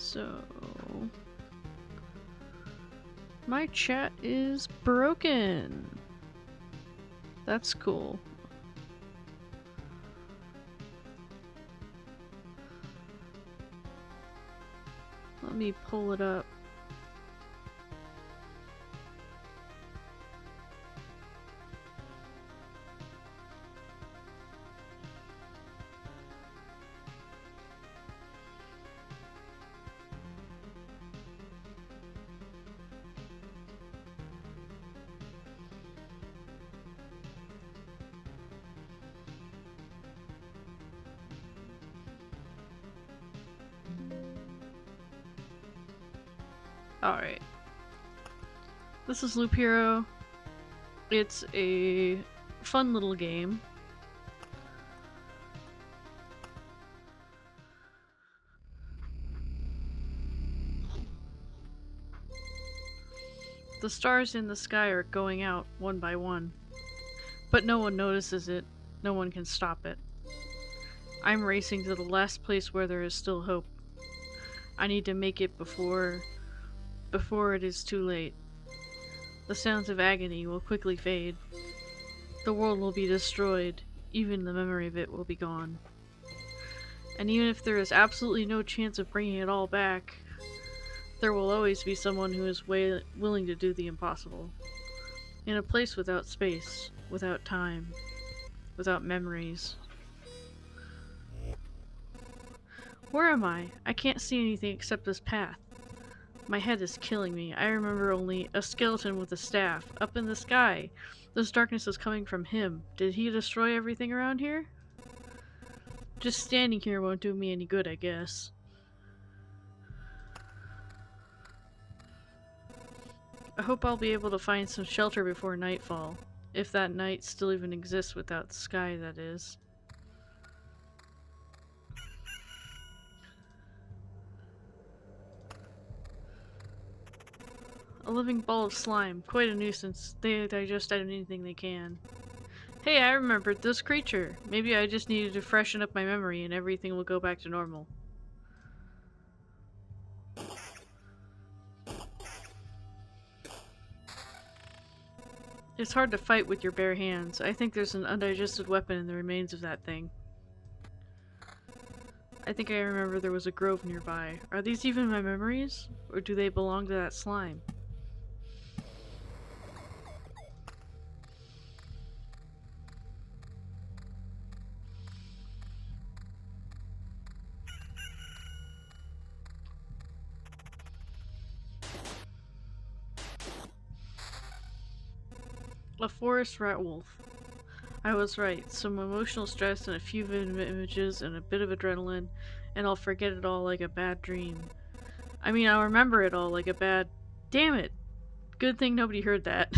So... my chat is broken. That's cool. Let me pull it up. Alright. This is Loop Hero. It's a fun little game. The stars in the sky are going out one by one, but no one notices it. No one can stop it. I'm racing to the last place where there is still hope. I need to make it before it is too late. The sounds of agony will quickly fade. The world will be destroyed. Even the memory of it will be gone. And even if there is absolutely no chance of bringing it all back, there will always be someone who is willing to do the impossible. In a place without space, without time, without memories. Where am I? I can't see anything except this path. My head is killing me. I remember only a skeleton with a staff, up in the sky. This darkness is coming from him. Did he destroy everything around here? Just standing here won't do me any good, I guess. I hope I'll be able to find some shelter before nightfall. If that night still even exists without the sky, that is. A living ball of slime. Quite a nuisance. They digest anything they can. Hey, I remembered this creature. Maybe I just needed to freshen up my memory and everything will go back to normal. It's hard to fight with your bare hands. I think there's an undigested weapon in the remains of that thing. I think I remember there was a grove nearby. Are these even my memories? Or do they belong to that slime? A forest rat wolf. I was right. Some emotional stress and a few vivid images and a bit of adrenaline, and I'll forget it all like a bad dream. I mean, I'll remember it all like a bad... Damn it! Good thing nobody heard that.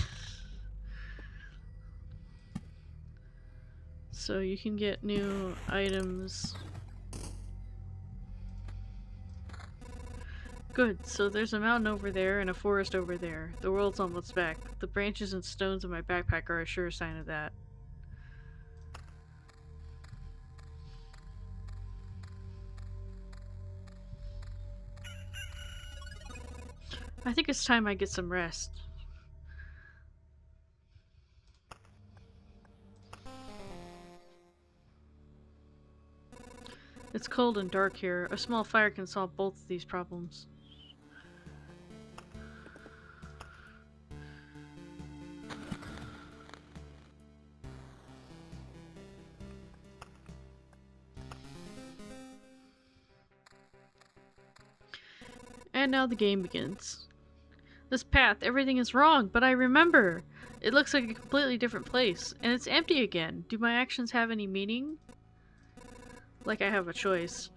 So you can get new items. Good, so there's a mountain over there and a forest over there. The world's almost back. The branches and stones in my backpack are a sure sign of that. I think it's time I get some rest. It's cold and dark here. A small fire can solve both of these problems. And now the game begins. This path, everything is wrong, but I remember! It looks like a completely different place, and it's empty again. Do my actions have any meaning? Like I have a choice.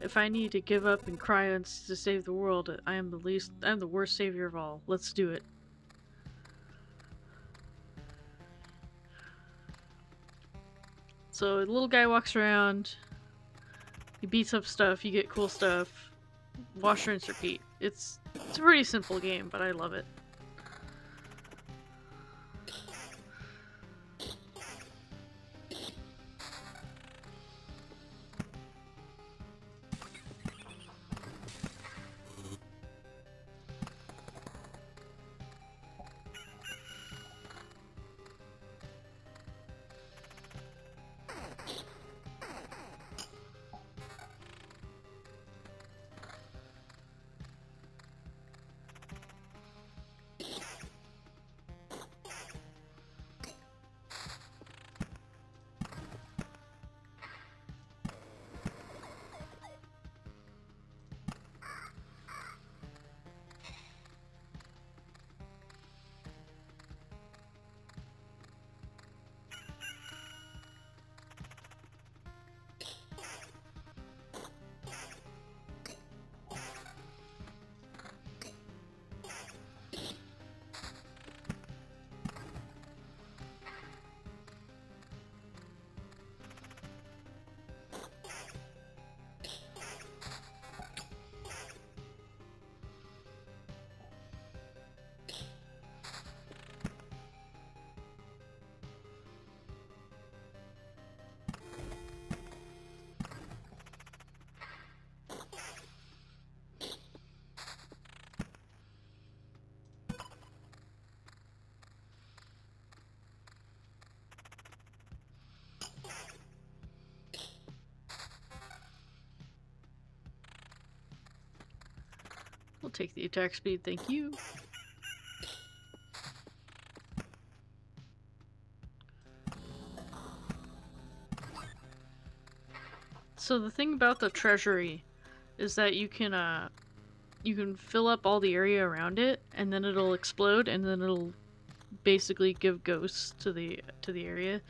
If I need to give up and cry to save the world, I'm the worst savior of all. Let's do it. So the little guy walks around, he beats up stuff, you get cool stuff. Wash, rinse, repeat. It's a pretty simple game, but I love it. We'll take the attack speed, thank you. So the thing about the treasury is that you can fill up all the area around it, and then it'll explode, and then it'll basically give ghosts to the area.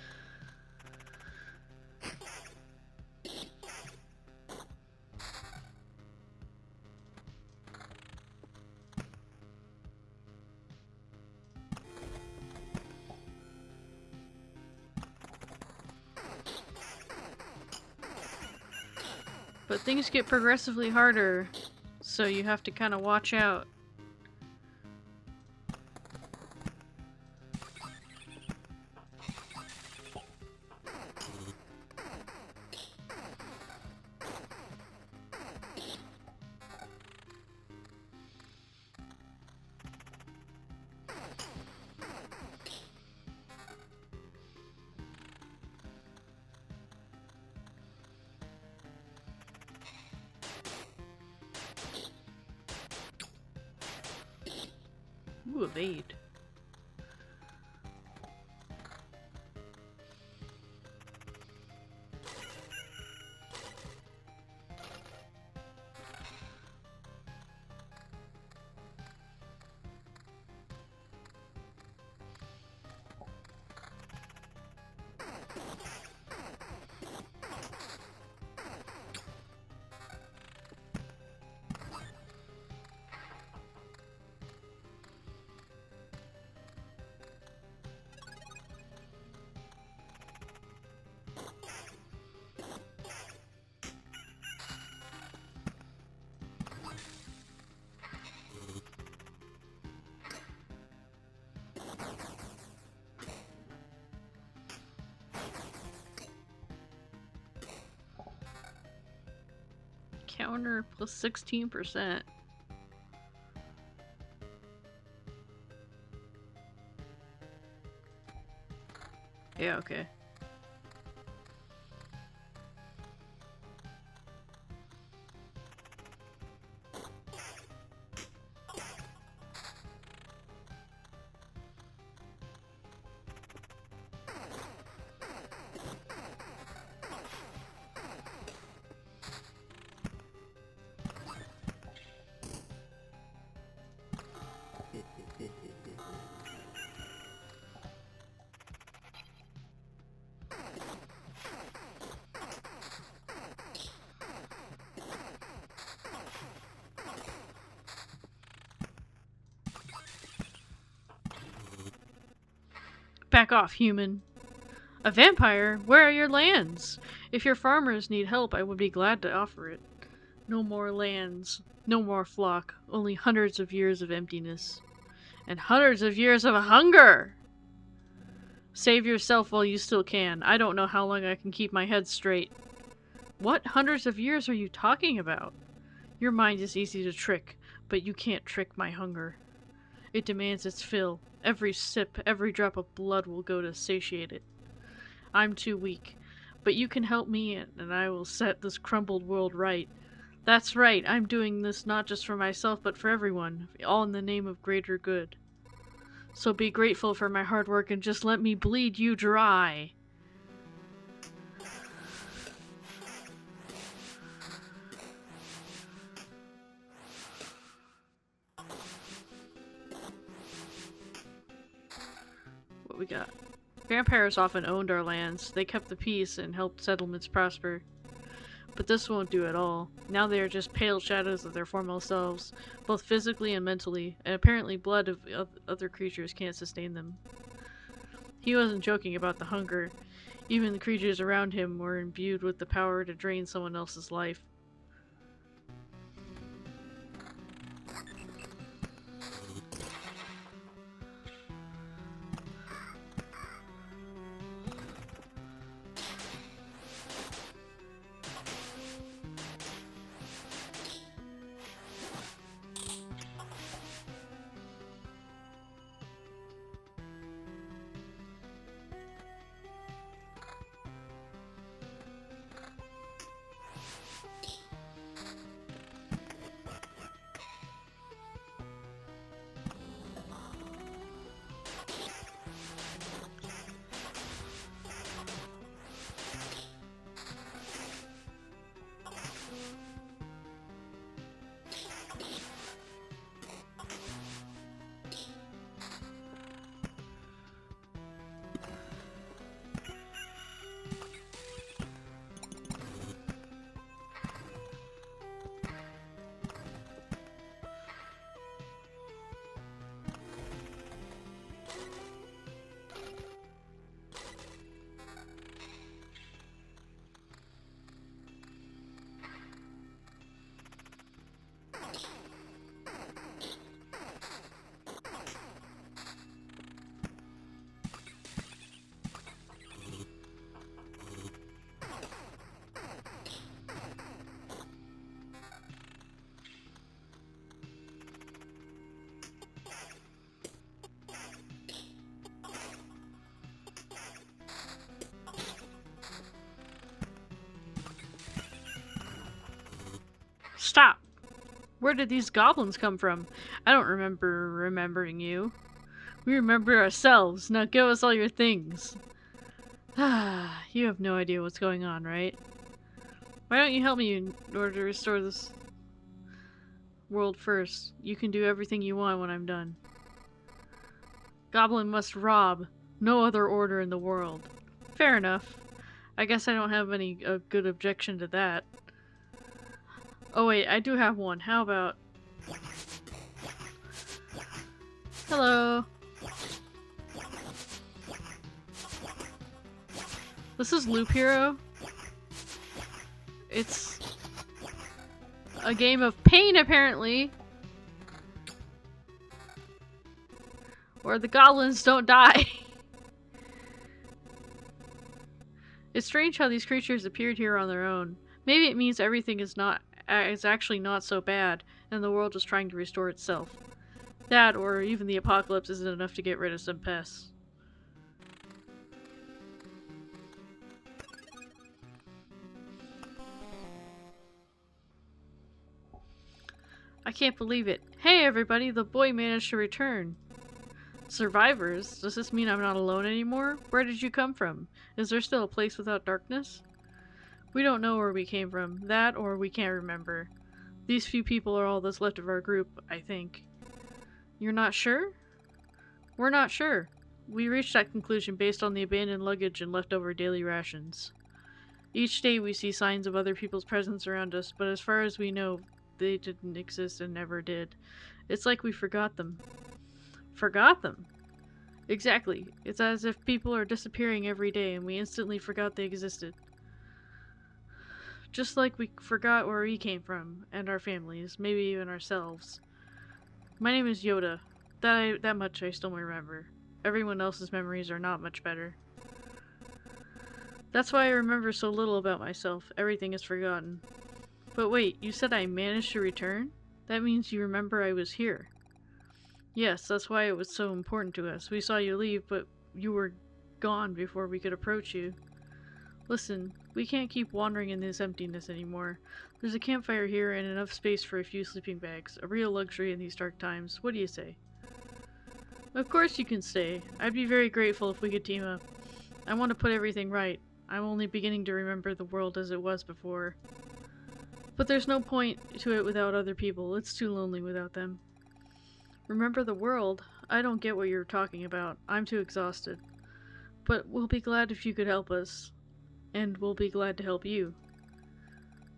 But things get progressively harder, so you have to kind of watch out. Ooh, evade. Counter plus 16%. Yeah, okay. Back off, human. A vampire? Where are your lands? If your farmers need help, I would be glad to offer it. No more lands, no more flock, only hundreds of years of emptiness. And hundreds of years of hunger! Save yourself while you still can. I don't know how long I can keep my head straight. What hundreds of years are you talking about? Your mind is easy to trick, but you can't trick my hunger. It demands its fill. Every sip, every drop of blood will go to satiate it. I'm too weak, but you can help me and I will set this crumbled world right. That's right, I'm doing this not just for myself, but for everyone, all in the name of greater good. So be grateful for my hard work and just let me bleed you dry. What we got? Vampires often owned our lands. They kept the peace and helped settlements prosper. But this won't do at all. Now they are just pale shadows of their former selves, both physically and mentally, and apparently blood of other creatures can't sustain them. He wasn't joking about the hunger. Even the creatures around him were imbued with the power to drain someone else's life. Stop! Where did these goblins come from? I don't remember remembering you. We remember ourselves. Now give us all your things. You have no idea what's going on, right? Why don't you help me in order to restore this world first? You can do everything you want when I'm done. Goblin must rob. No other order in the world. Fair enough. I guess I don't have any good objection to that. Oh wait, I do have one. How about... Hello. This is Loop Hero. It's a game of pain, apparently. Where the goblins don't die. It's strange how these creatures appeared here on their own. Maybe it means everything is actually not so bad, and the world is trying to restore itself. That, or even the apocalypse, isn't enough to get rid of some pests. I can't believe it. Hey everybody, the boy managed to return. Survivors? Does this mean I'm not alone anymore? Where did you come from? Is there still a place without darkness? We don't know where we came from. That, or we can't remember. These few people are all that's left of our group, I think. You're not sure? We're not sure. We reached that conclusion based on the abandoned luggage and leftover daily rations. Each day we see signs of other people's presence around us, but as far as we know, they didn't exist and never did. It's like we forgot them. Forgot them? Exactly. It's as if people are disappearing every day and we instantly forgot they existed. Just like we forgot where we came from, and our families, maybe even ourselves. My name is Yoda. That much I still remember. Everyone else's memories are not much better. That's why I remember so little about myself. Everything is forgotten. But wait, you said I managed to return? That means you remember I was here. Yes, that's why it was so important to us. We saw you leave, but you were gone before we could approach you. Listen, we can't keep wandering in this emptiness anymore. There's a campfire here and enough space for a few sleeping bags. A real luxury in these dark times. What do you say? Of course you can stay. I'd be very grateful if we could team up. I want to put everything right. I'm only beginning to remember the world as it was before. But there's no point to it without other people. It's too lonely without them. Remember the world? I don't get what you're talking about. I'm too exhausted. But we'll be glad if you could help us. And we'll be glad to help you.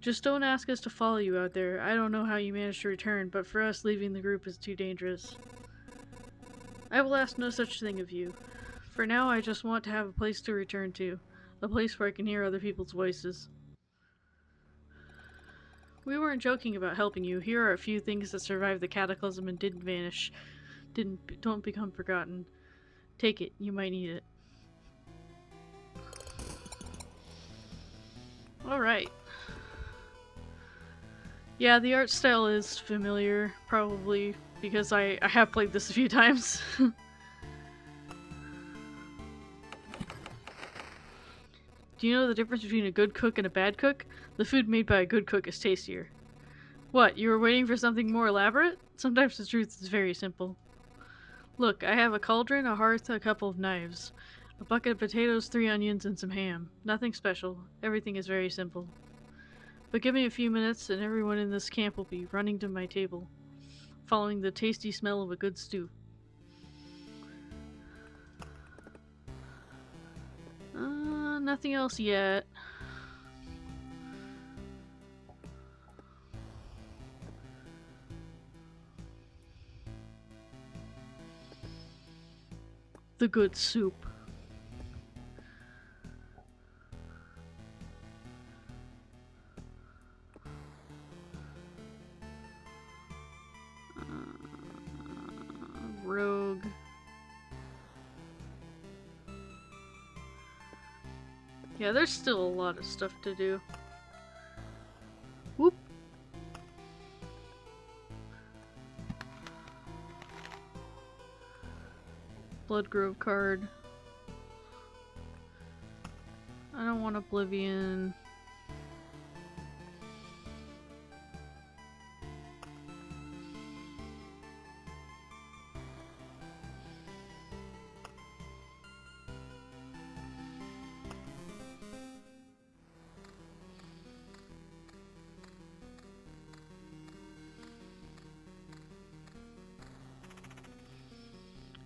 Just don't ask us to follow you out there. I don't know how you managed to return, but for us, leaving the group is too dangerous. I will ask no such thing of you. For now, I just want to have a place to return to. A place where I can hear other people's voices. We weren't joking about helping you. Here are a few things that survived the cataclysm and didn't vanish. Don't become forgotten. Take it. You might need it. Alright. Yeah, the art style is familiar, probably because I have played this a few times. Do you know the difference between a good cook and a bad cook? The food made by a good cook is tastier. What, you were waiting for something more elaborate? Sometimes the truth is very simple. Look, I have a cauldron, a hearth, a couple of knives. A bucket of potatoes, 3 onions, and some ham. Nothing special. Everything is very simple. But give me a few minutes and everyone in this camp will be running to my table, following the tasty smell of a good stew. Nothing else yet. The good soup. Rogue. Yeah, there's still a lot of stuff to do. Whoop. Bloodgrove card. I don't want Oblivion.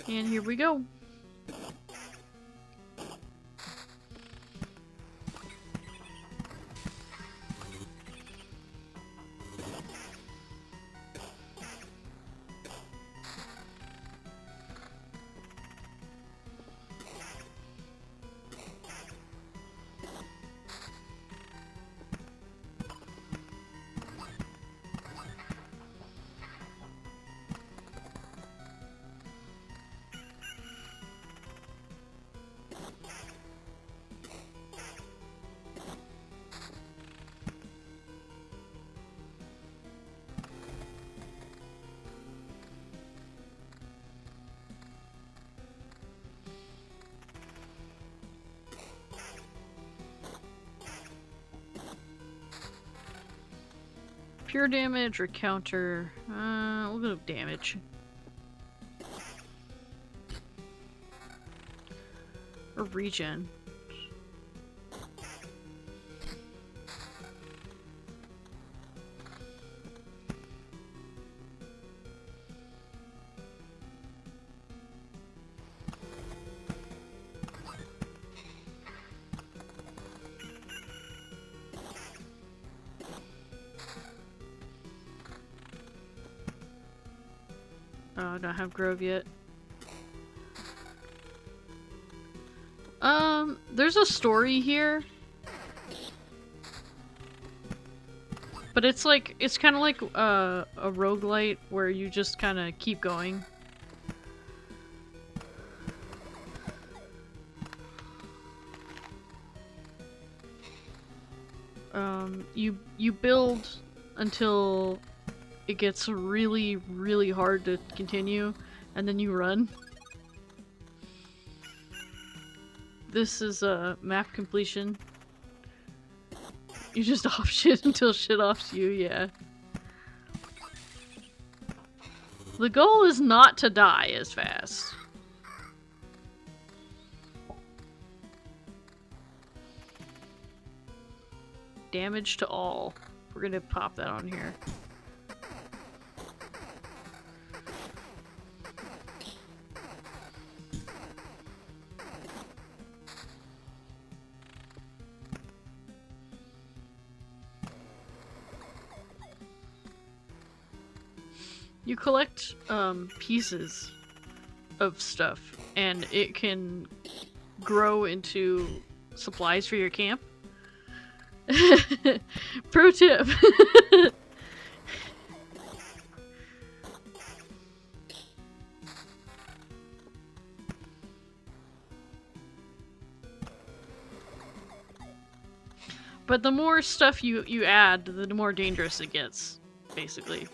And here we go. Pure damage or counter? We'll go with damage. Or regen. Oh, I don't have Grove yet. There's a story here. But it's like, it's kind of like a roguelite where you just kind of keep going. You build until it gets really, really hard to continue, and then you run. This is a map completion. You just off shit until shit offs you, yeah. The goal is not to die as fast. Damage to all. We're gonna pop that on here. You collect pieces of stuff, and it can grow into supplies for your camp. Pro tip. But the more stuff you add, the more dangerous it gets, basically.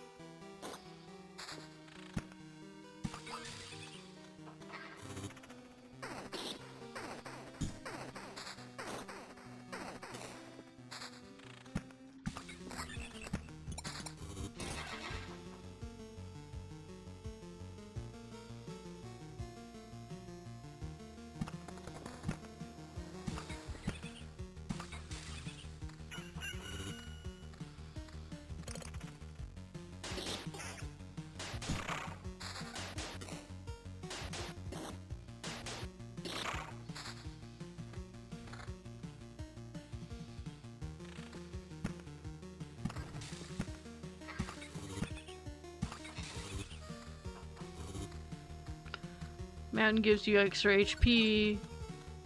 Mountain gives you extra HP.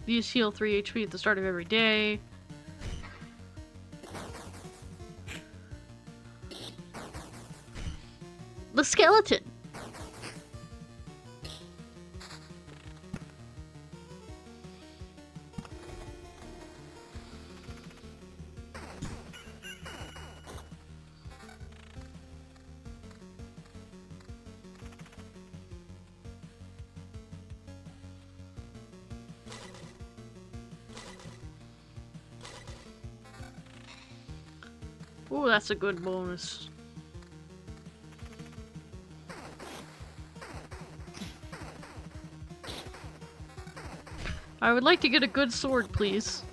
These heal 3 HP at the start of every day. The skeleton! Ooh, that's a good bonus. I would like to get a good sword, please.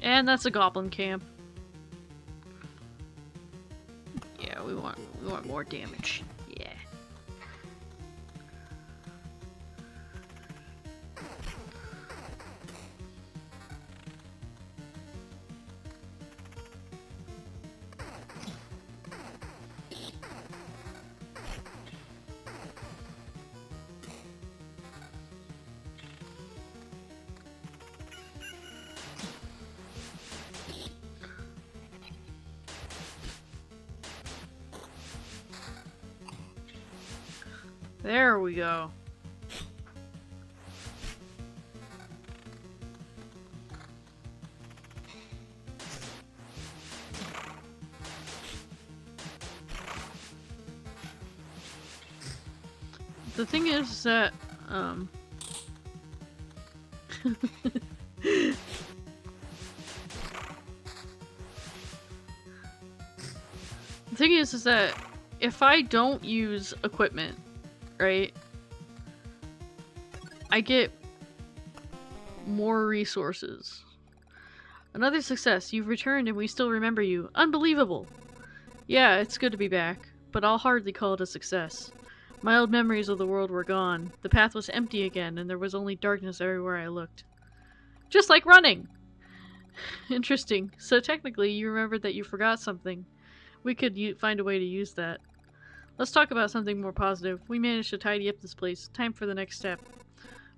And that's a goblin camp. Yeah, we want more damage. Yeah. There we go. The thing is that, the thing is that if I don't use equipment, right, I get more resources. Another success. You've returned and we still remember you. Unbelievable! Yeah, it's good to be back, but I'll hardly call it a success. My old memories of the world were gone. The path was empty again, and there was only darkness everywhere I looked. Just like running! Interesting. So technically, you remembered that you forgot something. We could find a way to use that. Let's talk about something more positive. We managed to tidy up this place. Time for the next step.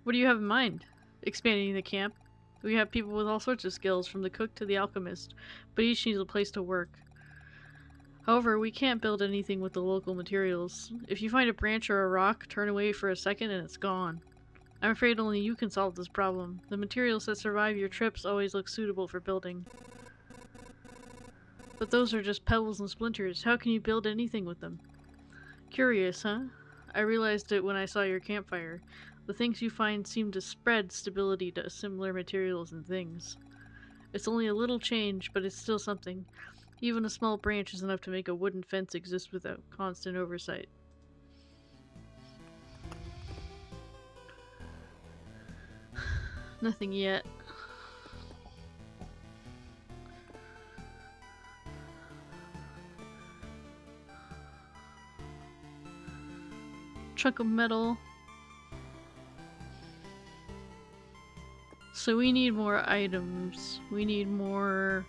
What do you have in mind? Expanding the camp? We have people with all sorts of skills, from the cook to the alchemist, but each needs a place to work. However, we can't build anything with the local materials. If you find a branch or a rock, turn away for a second and it's gone. I'm afraid only you can solve this problem. The materials that survive your trips always look suitable for building. But those are just pebbles and splinters. How can you build anything with them? Curious, huh? I realized it when I saw your campfire. The things you find seem to spread stability to similar materials and things. It's only a little change, but it's still something. Even a small branch is enough to make a wooden fence exist without constant oversight. Nothing yet. Chunk of metal. So we need more items. We need more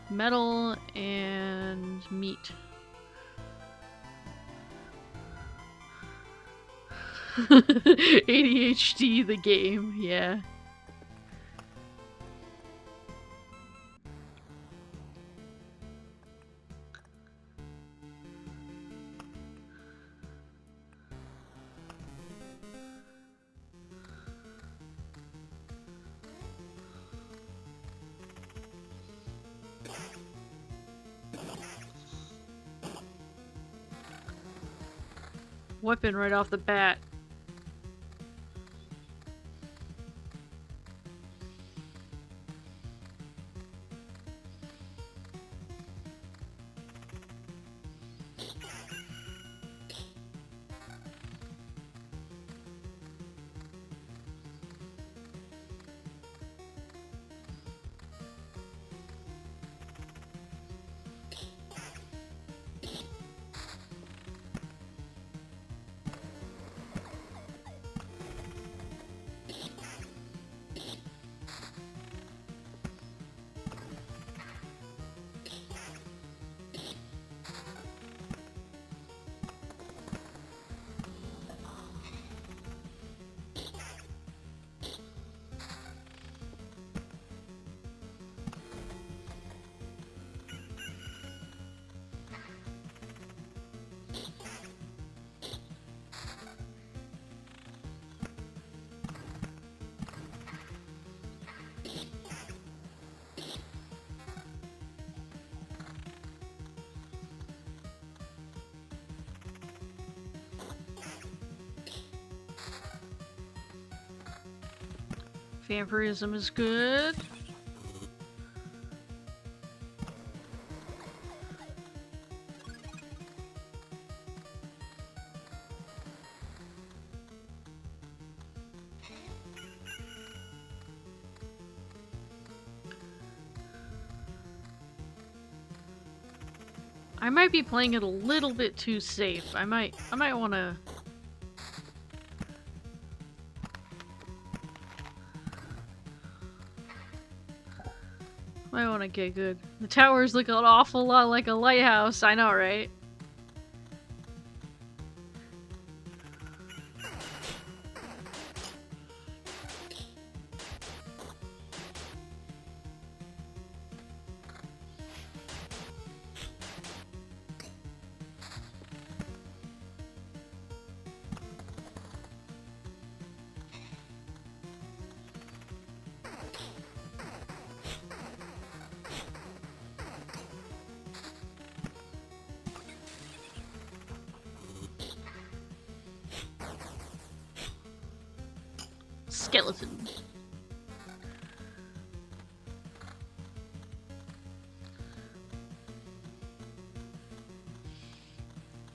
metal and meat. ADHD the game, yeah. Weapon right off the bat. Vampirism is good. I might be playing it a little bit too safe. I might wanna... Might wanna get good. The towers look an awful lot like a lighthouse, I know, right? Skeleton.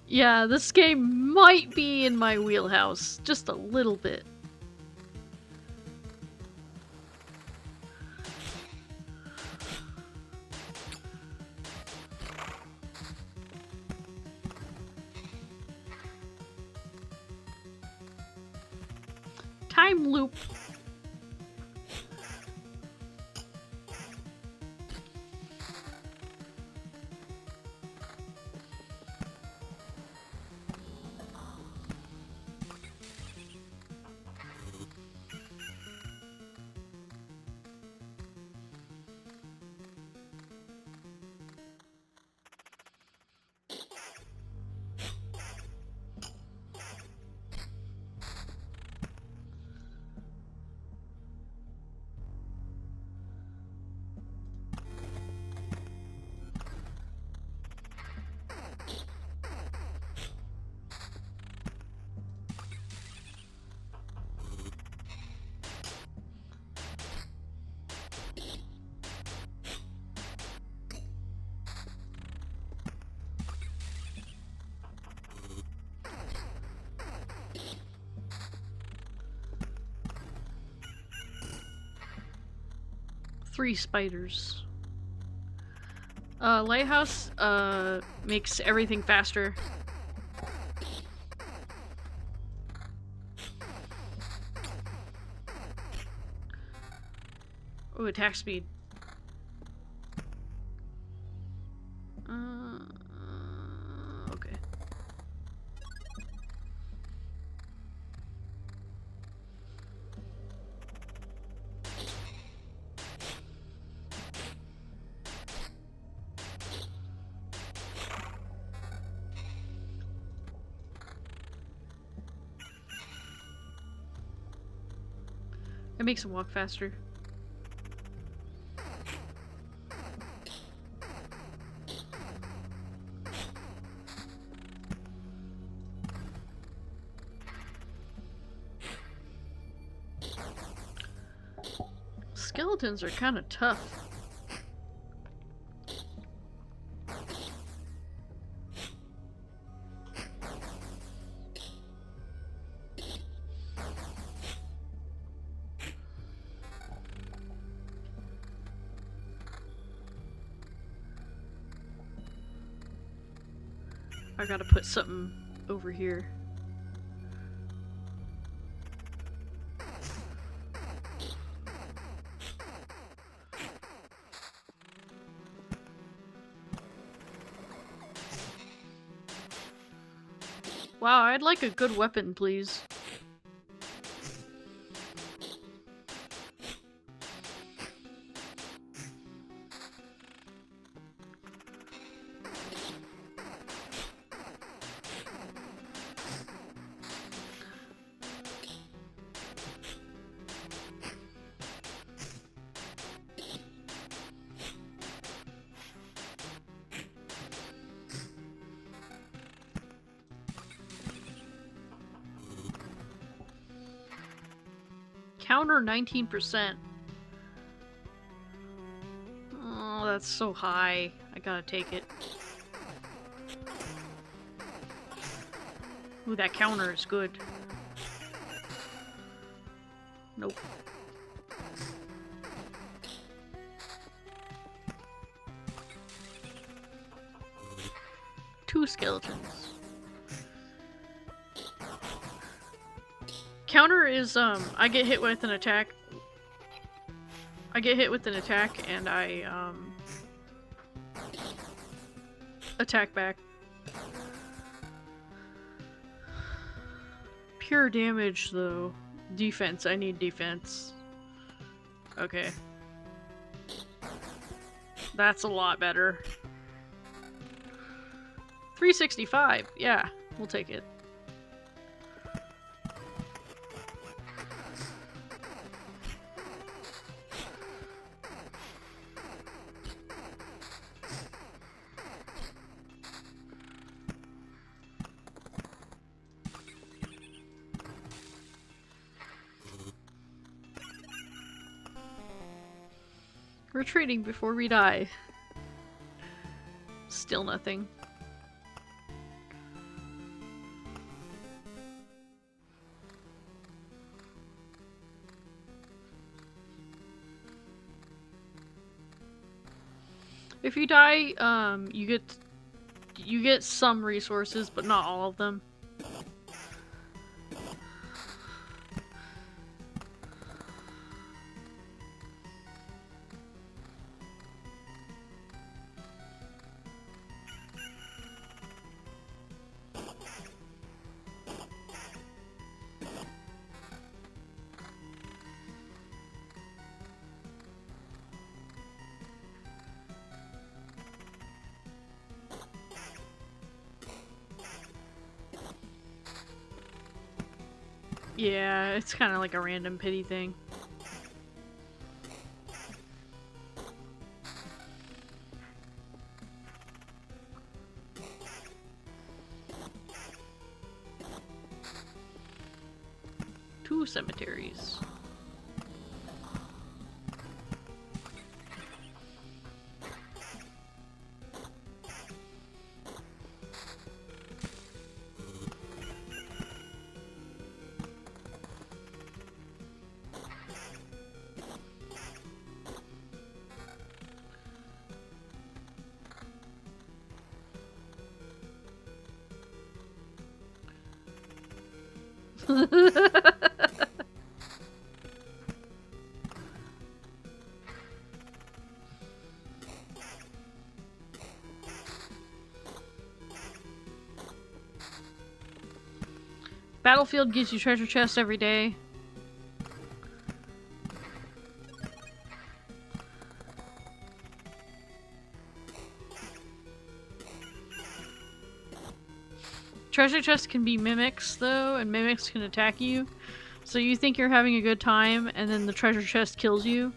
Yeah, this game might be in my wheelhouse. Just a little bit. Timeloop. Three spiders. Lighthouse, makes everything faster. Oh, attack speed. Okay. It makes him walk faster. Skeletons are kind of tough. I gotta put something over here. Wow, I'd like a good weapon, please. Counter 19%. Oh, that's so high. I gotta take it. Ooh, that counter is good. Nope. 2 skeletons. Counter is, I get hit with an attack. I get hit with an attack and I, attack back. Pure damage, though. Defense. I need defense. Okay. That's a lot better. 365. Yeah, we'll take it. Retreating before we die. Still nothing. If you die, you get some resources, but not all of them. Yeah, it's kind of like a random pity thing. Two cemeteries. Battlefield gives you treasure chests every day. Treasure chests can be mimics, though, and mimics can attack you. So you think you're having a good time, and then the treasure chest kills you.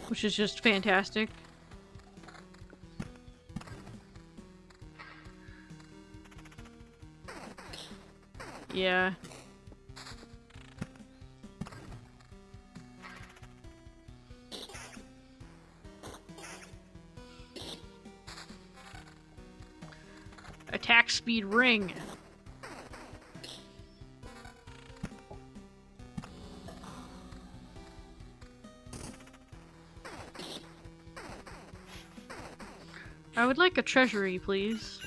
Which is just fantastic. Yeah. Attack speed ring. I would like a treasury, please.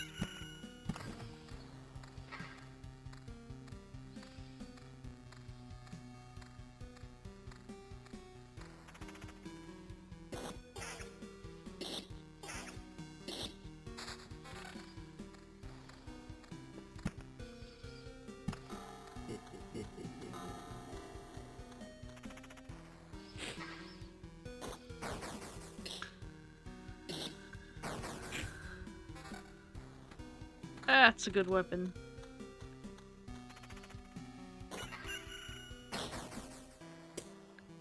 That's a good weapon.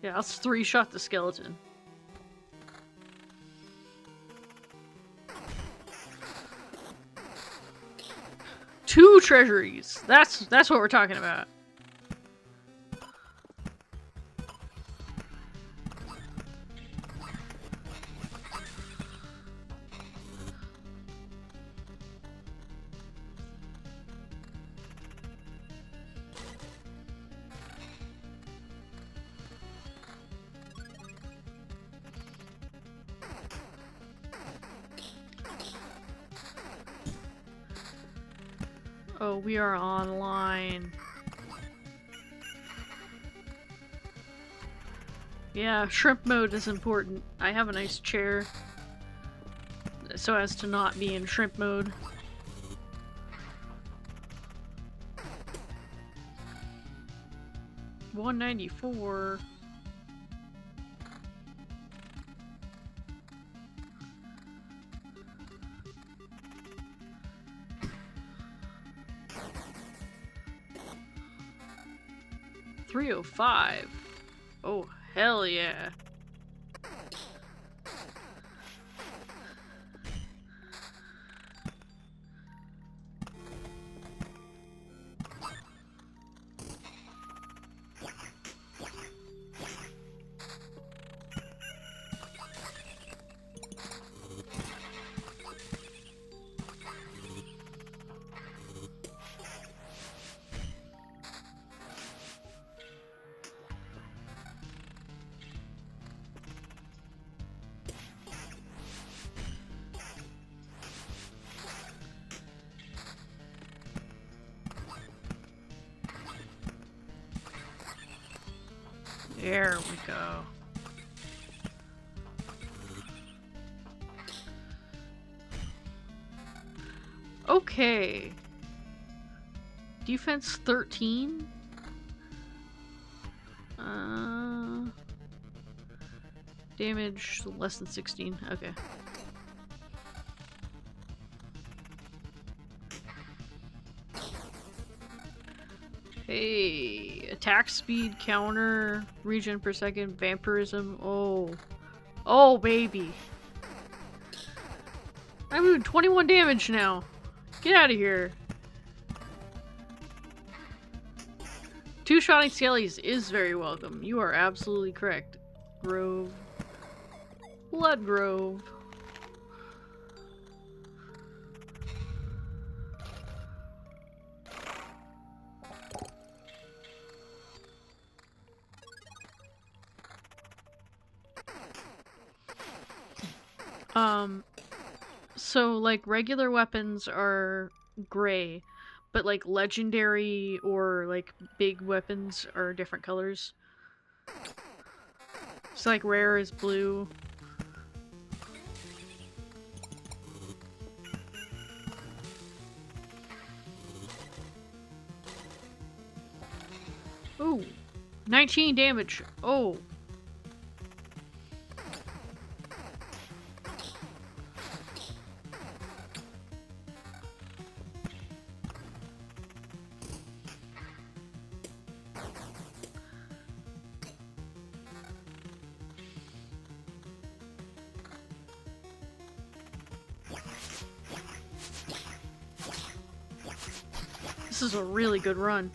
Yeah, let's 3-shot the skeleton. Two treasuries! That's what we're talking about. Oh, we are online. Yeah, shrimp mode is important. I have a nice chair so as to not be in shrimp mode. $194. $305. Oh, hell yeah. There we go. Okay. Defense 13? Damage less than 16. Okay. Hey, attack speed, counter, regen per second, vampirism. Oh. Oh, baby. I'm doing 21 damage now. Get out of here. Two-shotting skellies is very welcome. You are absolutely correct. Grove. Blood Grove. So, like, regular weapons are gray, but, like, legendary or, like, big weapons are different colors. So, like, rare is blue. Ooh. 19 damage. Oh. This is a really good run.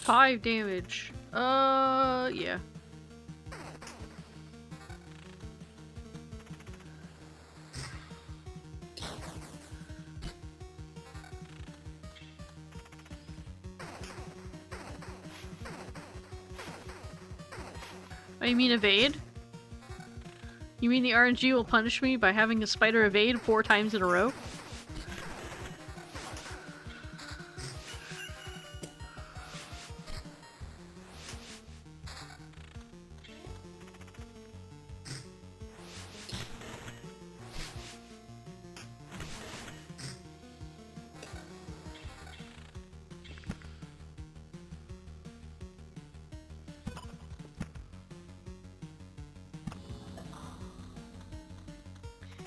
Five damage. Yeah. Oh, you mean evade? You mean the RNG will punish me by having a spider evade 4 times in a row?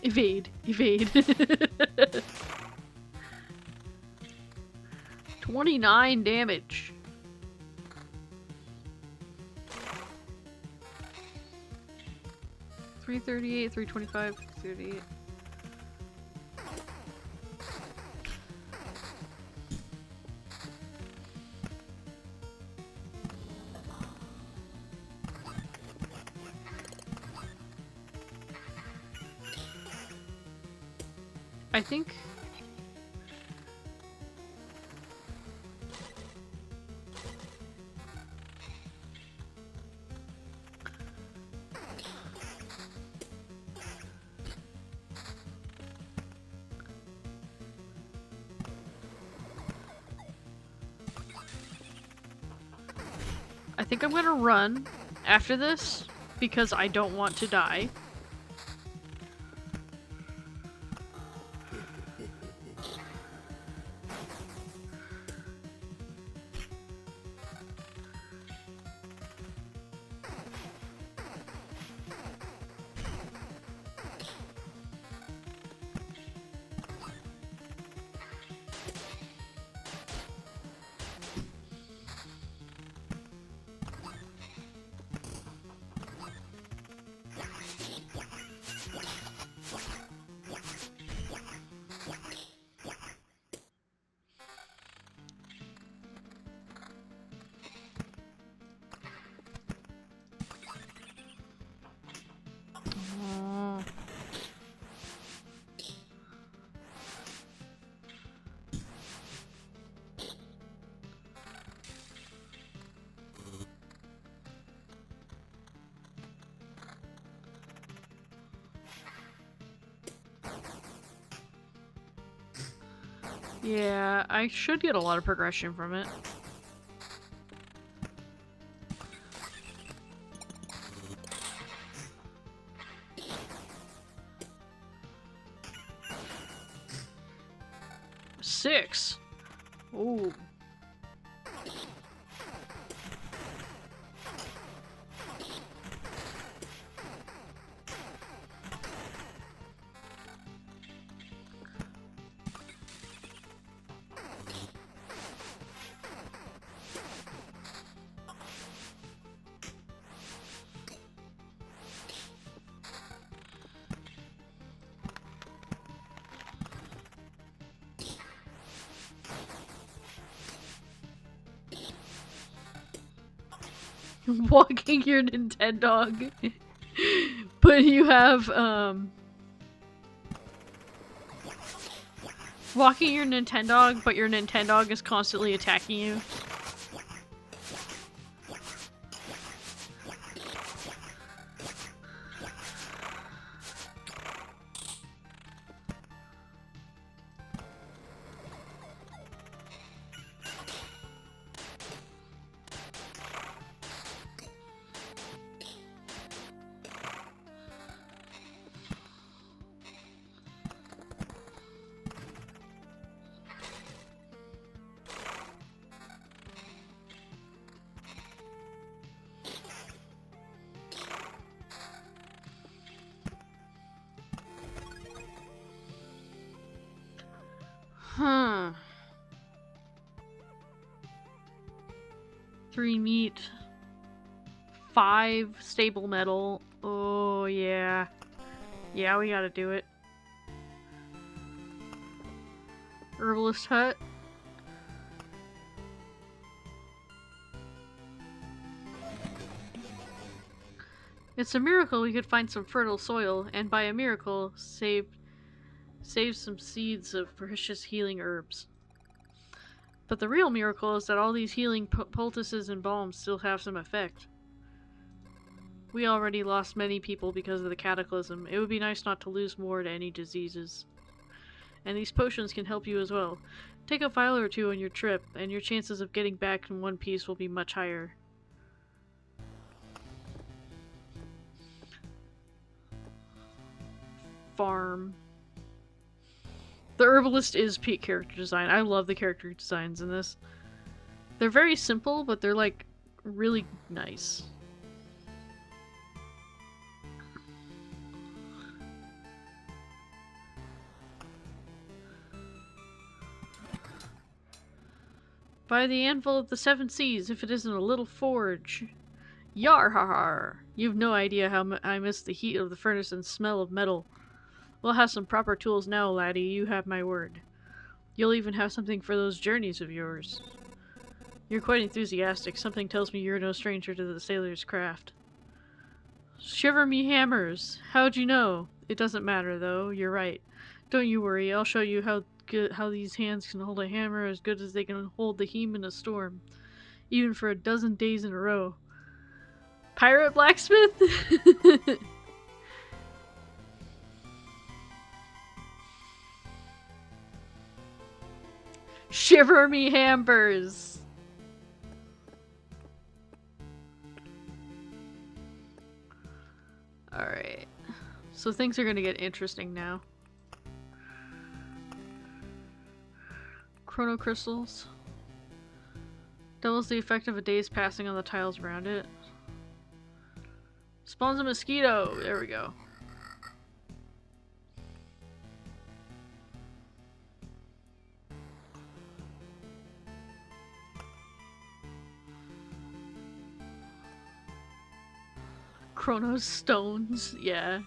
Evade. Evade. 29 damage. $338, $325, $38. I think... I think I'm gonna run after this because I don't want to die. Yeah, I should get a lot of progression from it. Six. Ooh. Walking your Nintendo. But you have, walking your Nintendo, but your Nintendo is constantly attacking you. Huh. 3 meat. 5 stable metal. Oh, yeah. Yeah, we gotta do it. Herbalist hut. It's a miracle we could find some fertile soil, and by a miracle, save some seeds of precious healing herbs. But the real miracle is that all these healing poultices and balms still have some effect. We already lost many people because of the cataclysm. It would be nice not to lose more to any diseases. And these potions can help you as well. Take a vial or two on your trip, and your chances of getting back in one piece will be much higher. Farm. The herbalist is peak character design. I love the character designs in this. They're very simple, but they're like really nice. By the anvil of the seven seas, if it isn't a little forge. Yarhar! You've no idea how I miss the heat of the furnace and smell of metal. We'll have some proper tools now, laddie, you have my word. You'll even have something for those journeys of yours. You're quite enthusiastic. Something tells me you're no stranger to the sailor's craft. Shiver me hammers! How'd you know? It doesn't matter though, you're right. Don't you worry, I'll show you how these hands can hold a hammer as good as they can hold the Heem in a storm. Even for a dozen days in a row. Pirate blacksmith? Shiver me hambers! Alright. So things are gonna get interesting now. Chrono crystals. Doubles the effect of a day's passing on the tiles around it. Spawns a mosquito! There we go. Chronos stones, yeah.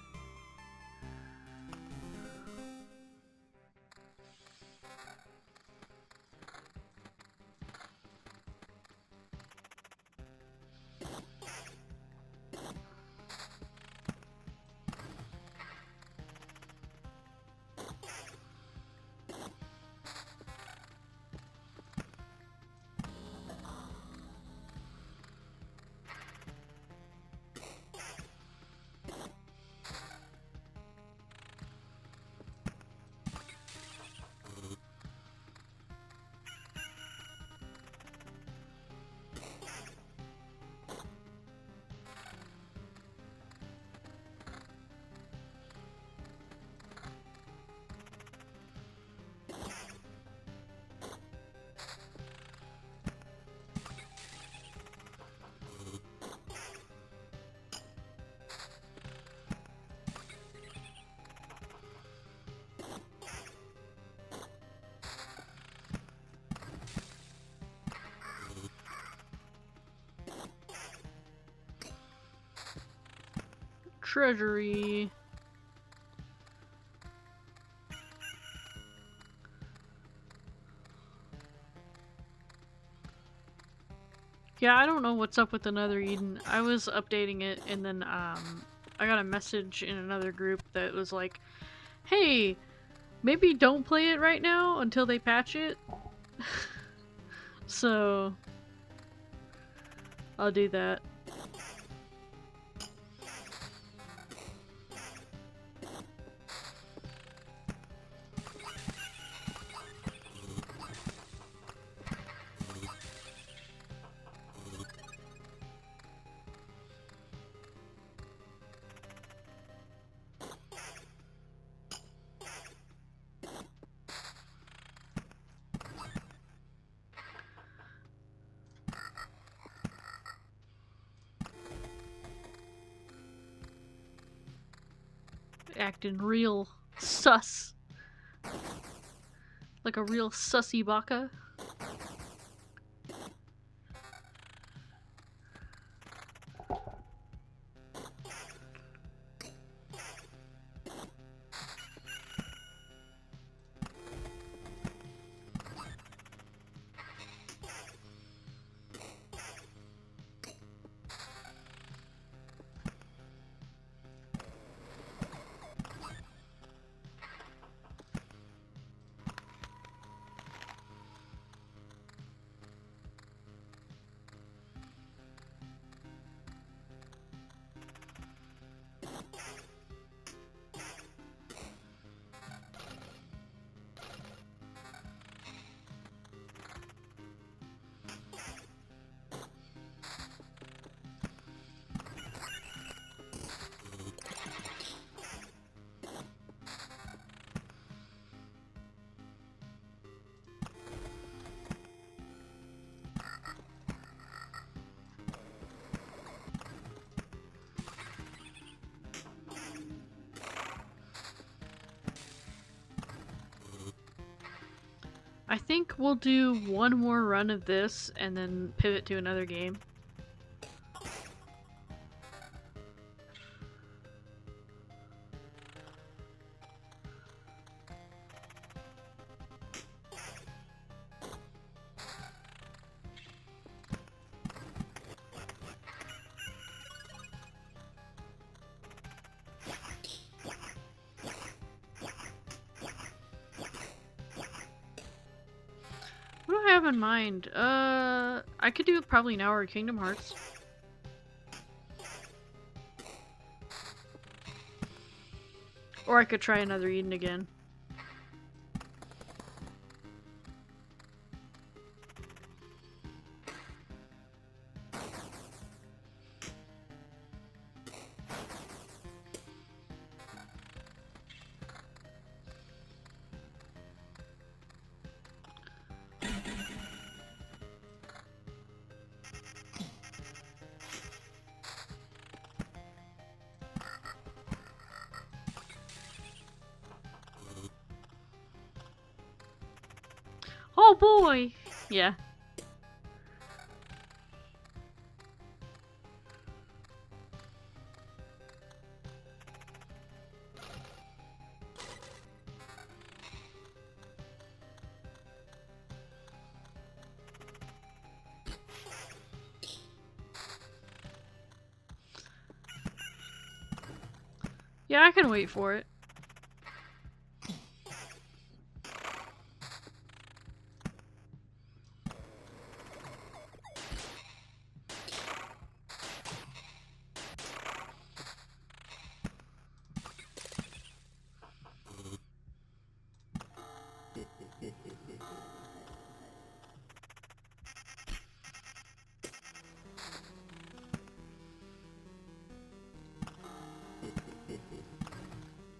Treasury. Yeah, I don't know what's up with another Eden. I was updating it and then I got a message in another group that was like, hey, maybe don't play it right now until they patch it. So I'll do that. Acting real sus. Like a real sussy baka. I think we'll do one more run of this and then pivot to another game. have in mind? I could do probably an hour of Kingdom Hearts. Or I could try another Eden again. Oh boy! Yeah. Yeah, I can wait for it.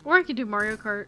Or I could do Mario Kart.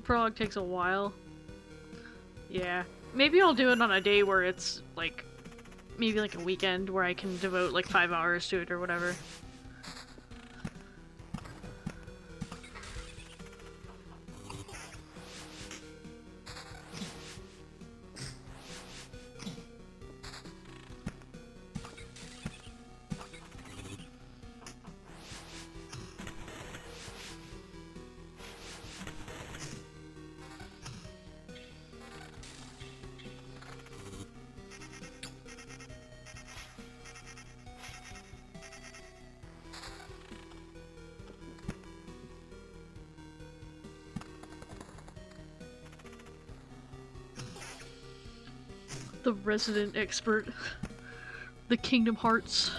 Prologue takes a while. Yeah. Maybe I'll do it on a day where it's, like, maybe like a weekend where I can devote like 5 hours to it or whatever. The resident expert. The Kingdom Hearts.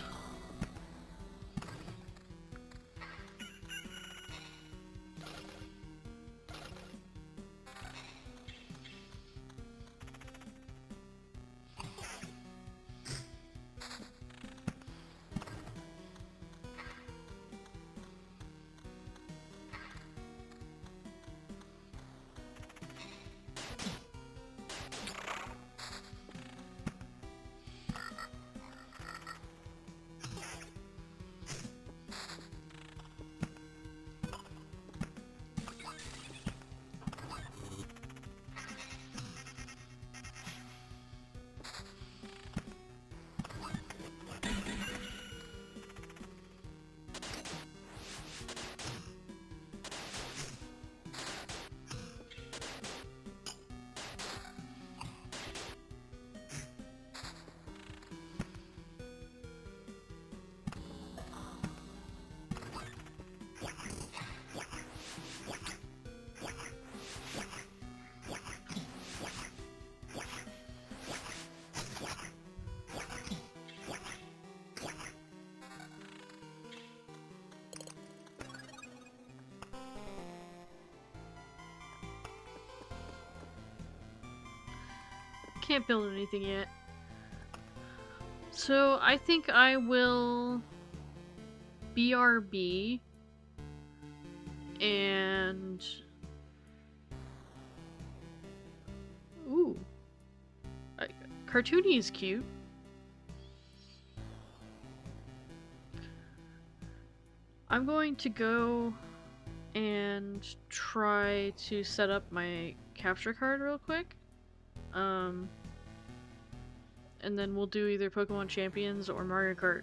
can't build anything yet. So I think I will BRB and ooh, Cartoony is cute. I'm going to go and try to set up my capture card real quick. And then we'll do either Pokemon Champions or Mario Kart